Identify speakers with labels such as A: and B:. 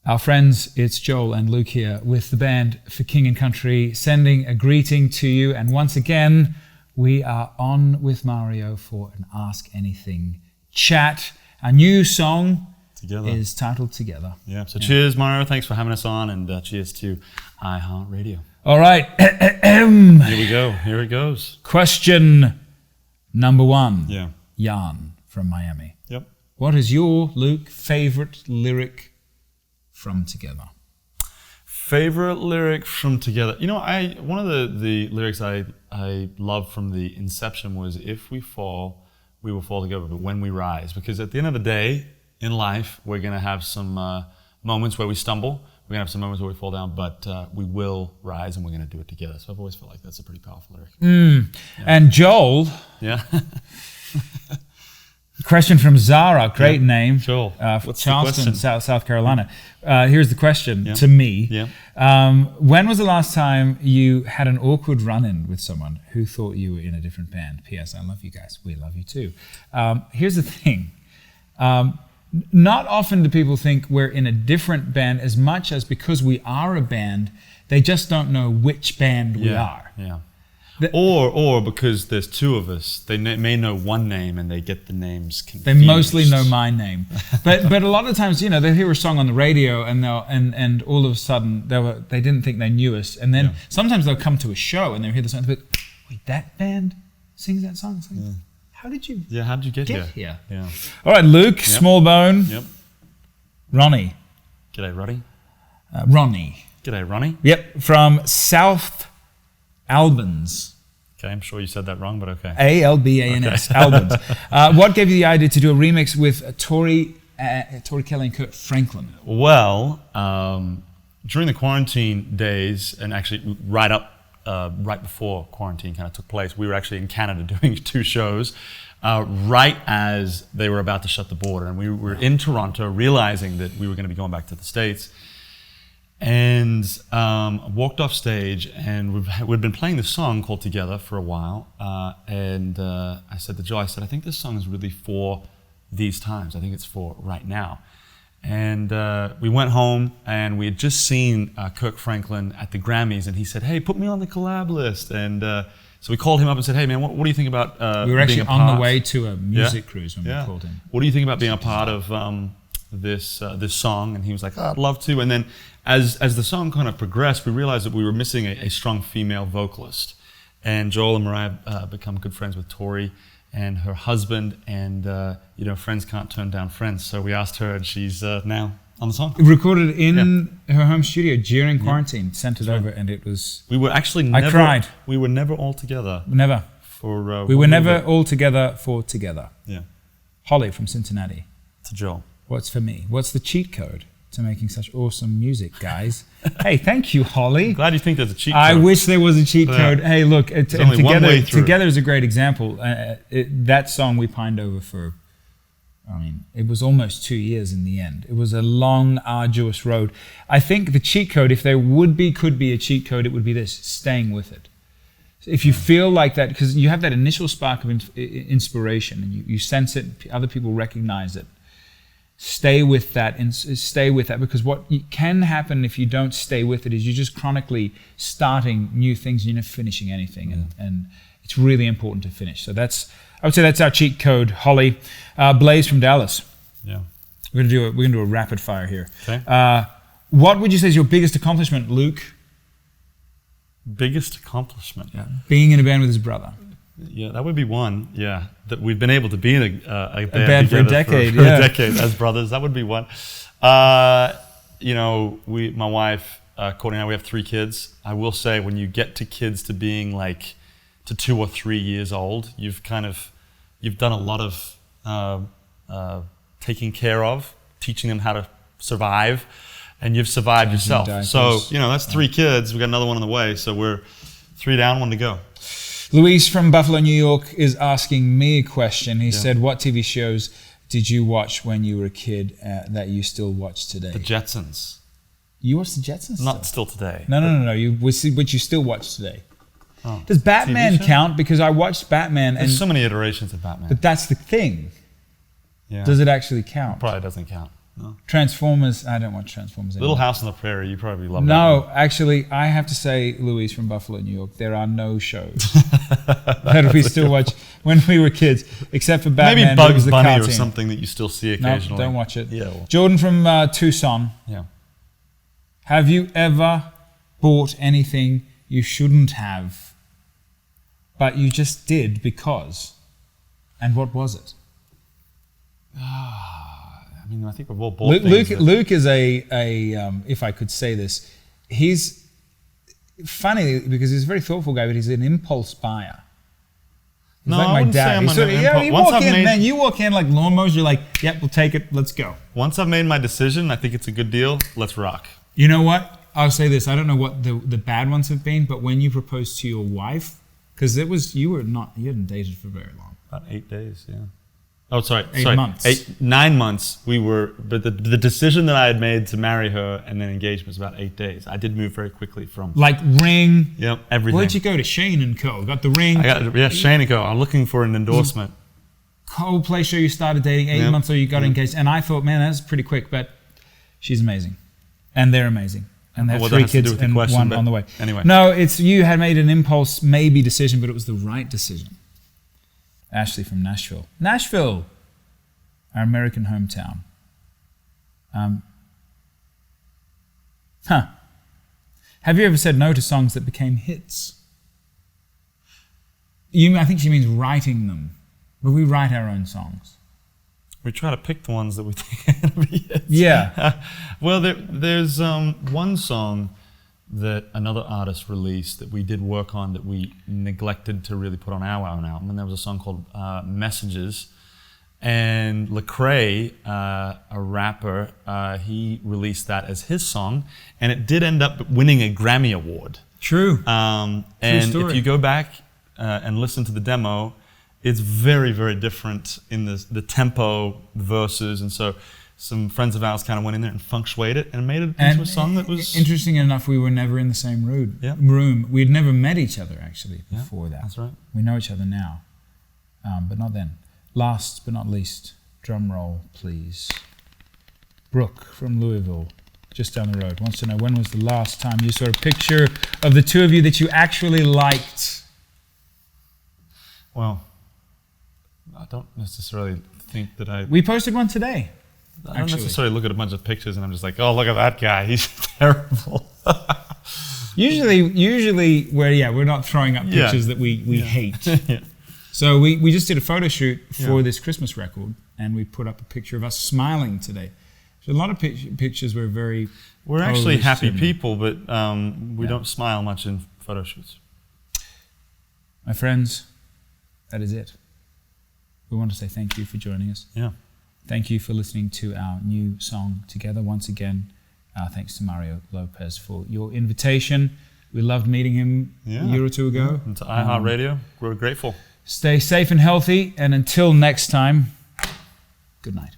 A: Our friends, it's Joel and Luke here with the band For King and Country, sending a greeting to you. And once again, we are on with Mario for an Ask Anything chat. Our new song is titled Together.
B: Yeah, so cheers, Mario. Thanks for having us on, and cheers to iHeart Radio.
A: All right.
B: Here we go. Here it goes.
A: Question number one.
B: Yeah.
A: Jan from Miami.
B: Yep.
A: What is your, Luke, favorite lyric from Together?
B: Favorite lyric from Together? You know, one of the lyrics I love from the inception was, if we fall, we will fall together, but when we rise. Because at the end of the day, in life, we're going to have some moments where we stumble. We're going to have some moments where we fall down, but we will rise and we're going to do it together. So I've always felt like that's a pretty powerful lyric. Yeah.
A: And Joel.
B: Yeah.
A: Question from Zara, great name.
B: Joel.
A: What's Charleston, South Carolina. Here's the question to me.
B: Yeah.
A: When was the last time you had an awkward run-in with someone who thought you were in a different band? P.S. I love you guys. We love you too. Here's the thing. Not often do people think we're in a different band as much as because we are a band, they just don't know which band we are.
B: Yeah. Or because there's two of us, they may know one name and they get the names confused.
A: They mostly know my name, but a lot of times, you know, they hear a song on the radio and and all of a sudden they didn't think they knew us, and then sometimes they'll come to a show and they'll hear the song, but wait, that band sings that song. It's like, how did you?
B: Yeah, how did you get
A: here?
B: Yeah.
A: All right, Luke, Small Bone.
B: Yep.
A: Ronnie.
B: G'day, Roddy.
A: Ronnie.
B: G'day, Ronnie.
A: Yep, from South Albans.
B: Okay, I'm sure you said that wrong, but okay.
A: Albans. Albans. What gave you the idea to do a remix with Tori Kelly and Kirk Franklin?
B: Well, during the quarantine days, and actually right before quarantine kind of took place, we were actually in Canada doing 2 shows right as they were about to shut the border. And we were in Toronto realizing that we were going to be going back to the States. And walked off stage, and we'd been playing this song called Together for a while. And I said to Joe, I think this song is really for these times. I think it's for right now. And we went home, and we had just seen Kirk Franklin at the Grammys, and he said, hey, put me on the collab list. And so we called him up and said, hey, man, what do you think about
A: we were actually on the way to a music cruise when we called him.
B: What do you think about being a part of this song? And he was like, I'd love to. And then as the song kind of progressed, we realized that we were missing a strong female vocalist. And Joel and Mariah become good friends with Tori and her husband, and you know, friends can't turn down friends. So we asked her, and she's now on the song.
A: Recorded in her home studio during quarantine, sent it over, and it was...
B: We were actually
A: I cried.
B: We were never all together.
A: Never. We were never all together for Together.
B: Yeah.
A: Holly from Cincinnati.
B: To Joel.
A: What's for me? What's the cheat code to making such awesome music, guys? Hey, thank you, Holly.
B: I'm glad you think there's a cheat code.
A: I wish there was a cheat code. Hey, look, Together is a great example. That song we pined over for, it was almost 2 years in the end. It was a long, arduous road. I think the cheat code, if there could be a cheat code, it would be this: staying with it. If you feel like that, because you have that initial spark of inspiration, and you sense it, other people recognize it. Stay with that, because what can happen if you don't stay with it is you're just chronically starting new things and you're not finishing anything, and it's really important to finish. So I would say that's our cheat code. Holly. Blaze from Dallas.
B: Yeah.
A: We're gonna do a rapid fire here.
B: Okay.
A: What would you say is your biggest accomplishment, Luke?
B: Biggest accomplishment?
A: Yeah. Being in a band with his brother.
B: Yeah, that would be one. Yeah, that we've been able to be in a
A: band for a decade.
B: For a decade as brothers. That would be one. You know, my wife, Courtney and I, we have 3 kids. I will say, when you get to kids to being like to 2 or 3 years old, you've done a lot of taking care of, teaching them how to survive, and you've survived yourself. So you know, that's 3 kids. We got another one on the way. So we're 3 down, 1 to go.
A: Luis from Buffalo, New York is asking me a question. He said, what TV shows did you watch when you were a kid that you still watch today?
B: The Jetsons.
A: You watch the Jetsons?
B: Not still today.
A: No. But you still watch today. Oh. Does Batman count? Because I watched Batman.
B: There's so many iterations of Batman.
A: But that's the thing.
B: Yeah.
A: Does it actually count?
B: Probably doesn't count. No.
A: Transformers. I don't watch Transformers anymore.
B: Little House on the Prairie. You probably love that.
A: No, actually, I have to say, Louise from Buffalo, New York, there are no shows that we still watch when we were kids, except for Batman.
B: Maybe Bugs Bunny
A: cartoon.
B: or something that you still see occasionally.
A: No, don't watch it.
B: Yeah. Well.
A: Jordan from Tucson.
B: Yeah.
A: Have you ever bought anything you shouldn't have, but you just did because? And what was it?
B: I mean, I think we've all bought things.
A: Luke is if I could say this, he's funny because he's a very thoughtful guy, but he's an impulse buyer. He's like my dad. You walk in like lawnmowers, you're like, yep, we'll take it, let's go.
B: Once I've made my decision, I think it's a good deal, let's rock.
A: You know what? I'll say this, I don't know what the bad ones have been, but when you proposed to your wife, because you hadn't dated for very long.
B: About 8 days, yeah. Oh, sorry.
A: 8 months.
B: 9 months. But the decision that I had made to marry her and then engagement was about 8 days. I did move very quickly from.
A: Like ring.
B: Yep, everything.
A: Where'd you go to? Shane & Co. Got the ring.
B: Shane & Co. I'm looking for an endorsement.
A: Coldplay show you started dating 8 months or you got engaged. And I thought, man, that's pretty quick, but she's amazing. And they're amazing. And they have 3 kids and one on the way.
B: Anyway.
A: No, you had made an impulse maybe decision, but it was the right decision. Ashley from Nashville. Nashville, our American hometown. Have you ever said no to songs that became hits? I think she means writing them, but we write our own songs.
B: We try to pick the ones that we think are going to be hits.
A: Yeah.
B: Well, there's one song that another artist released that we did work on that we neglected to really put on our own album, and there was a song called Messages. And Lecrae, a rapper, he released that as his song, and it did end up winning a Grammy Award.
A: True.
B: And
A: story.
B: if you go back and listen to the demo, it's very, very different in the tempo, the verses, and so some friends of ours kind of went in there and feng shuied it and made it into a song that was...
A: Interesting enough, we were never in the same room. We'd never met each other, actually, before that.
B: That's right.
A: We know each other now, but not then. Last but not least, drum roll, please. Brooke from Louisville, just down the road, wants to know, when was the last time you saw a picture of the two of you that you actually liked?
B: Well, I don't necessarily think that
A: We posted one today.
B: I don't necessarily look at a bunch of pictures and I'm just like, oh, look at that guy, he's terrible.
A: Usually we're not throwing up pictures that we hate.
B: Yeah.
A: So we just did a photo shoot for this Christmas record, and we put up a picture of us smiling today. So a lot of pictures were very...
B: We're actually happy people, but we don't smile much in photo shoots.
A: My friends, that is it. We want to say thank you for joining us.
B: Yeah.
A: Thank you for listening to our new song together once again. Thanks to Mario Lopez for your invitation. We loved meeting him a year or two ago.
B: And to iHeart Radio, we're grateful.
A: Stay safe and healthy, and until next time, good night.